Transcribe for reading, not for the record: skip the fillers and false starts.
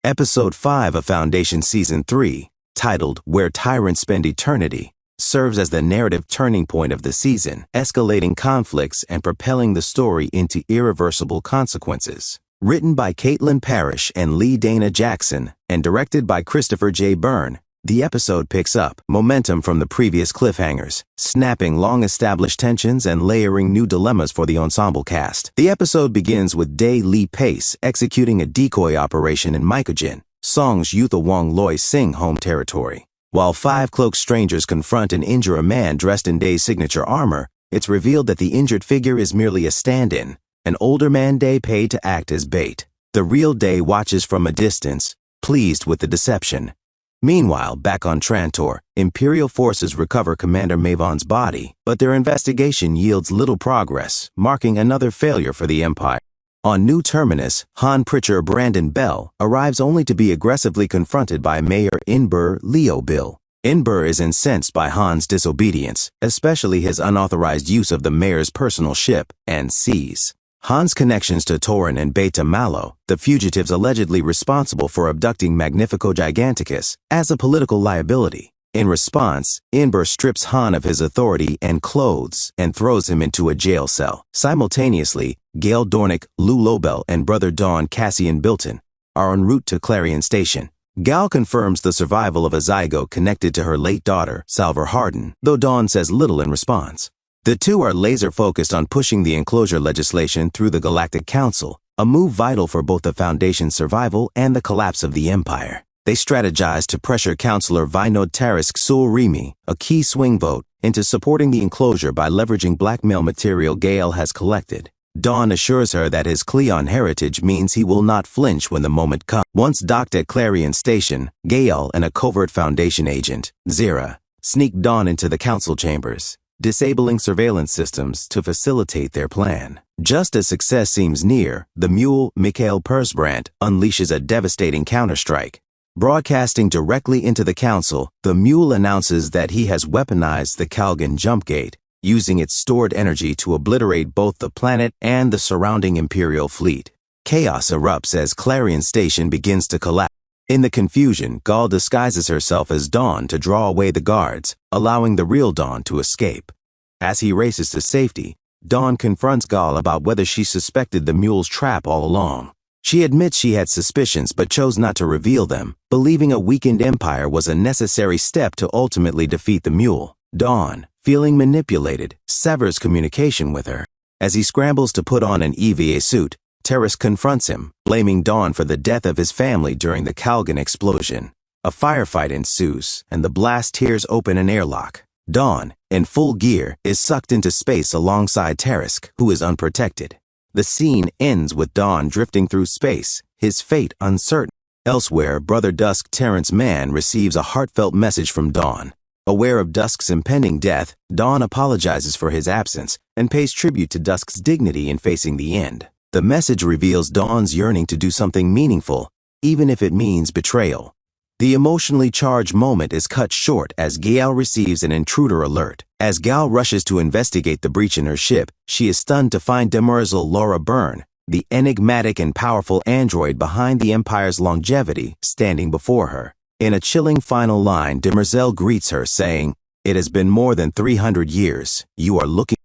Episode 5 of Foundation Season 3, titled Where Tyrants Spend Eternity, serves as the narrative turning point of the season, escalating conflicts and propelling the story into irreversible consequences. Written by Caitlin Parrish and Lee Dana Jackson, and directed by Christopher J. Byrne, the episode picks up momentum from the previous cliffhangers, snapping long-established tensions and layering new dilemmas for the ensemble cast. The episode begins with Dae Lee Pace executing a decoy operation in Mycogen, Song's Yutha Wong Loi Sing home territory. While 5 cloaked strangers confront and injure a man dressed in Dae's signature armor, it's revealed that the injured figure is merely a stand-in, an older man Dae paid to act as bait. The real Dae watches from a distance, pleased with the deception. Meanwhile, back on Trantor, Imperial forces recover Commander Mavon's body, but their investigation yields little progress, marking another failure for the Empire. On New Terminus, Han Pritcher Brandon Bell arrives only to be aggressively confronted by Mayor Inbur Leo Bill. Inbur is incensed by Han's disobedience, especially his unauthorized use of the mayor's personal ship, and sees Han's connections to Torin and Beta Malo, the fugitives allegedly responsible for abducting Magnifico Giganticus, as a political liability. In response, Inbur strips Han of his authority and clothes and throws him into a jail cell. Simultaneously, Gaal Dornick, Lou Lobel, and brother Dawn Cassian Bilton are en route to Clarion Station. Gaal confirms the survival of a zygote connected to her late daughter, Salvor Hardin, though Dawn says little in response. The two are laser-focused on pushing the enclosure legislation through the Galactic Council, a move vital for both the Foundation's survival and the collapse of the Empire. They strategize to pressure Councillor Vinod Tarisk Sul-Rimi, a key swing vote, into supporting the enclosure by leveraging blackmail material Gaal has collected. Dawn assures her that his Cleon heritage means he will not flinch when the moment comes. Once docked at Clarion Station, Gaal and a covert Foundation agent, Zira, sneak Dawn into the council chambers, disabling surveillance systems to facilitate their plan. Just as success seems near, the Mule, Mikhail Persbrandt, unleashes a devastating counterstrike. Broadcasting directly into the council, the Mule announces that he has weaponized the Calgon jump gate, using its stored energy to obliterate both the planet and the surrounding Imperial fleet. Chaos erupts as Clarion Station begins to collapse. In the confusion, Gaal disguises herself as Dawn to draw away the guards, allowing the real Dawn to escape. As he races to safety, Dawn confronts Gaal about whether she suspected the Mule's trap all along. She admits she had suspicions but chose not to reveal them, believing a weakened empire was a necessary step to ultimately defeat the Mule. Dawn, feeling manipulated, severs communication with her. As he scrambles to put on an EVA suit, Tarisk confronts him, blaming Dawn for the death of his family during the Calgon explosion. A firefight ensues, and the blast tears open an airlock. Dawn, in full gear, is sucked into space alongside Tarisk, who is unprotected. The scene ends with Dawn drifting through space, his fate uncertain. Elsewhere, Brother Dusk Terrence Mann receives a heartfelt message from Dawn. Aware of Dusk's impending death, Dawn apologizes for his absence and pays tribute to Dusk's dignity in facing the end. The message reveals Dawn's yearning to do something meaningful, even if it means betrayal. The emotionally charged moment is cut short as Gaal receives an intruder alert. As Gaal rushes to investigate the breach in her ship, she is stunned to find Demerzel Laura Byrne, the enigmatic and powerful android behind the Empire's longevity, standing before her. In a chilling final line, Demerzel greets her, saying, "It has been more than 300 years. You are looking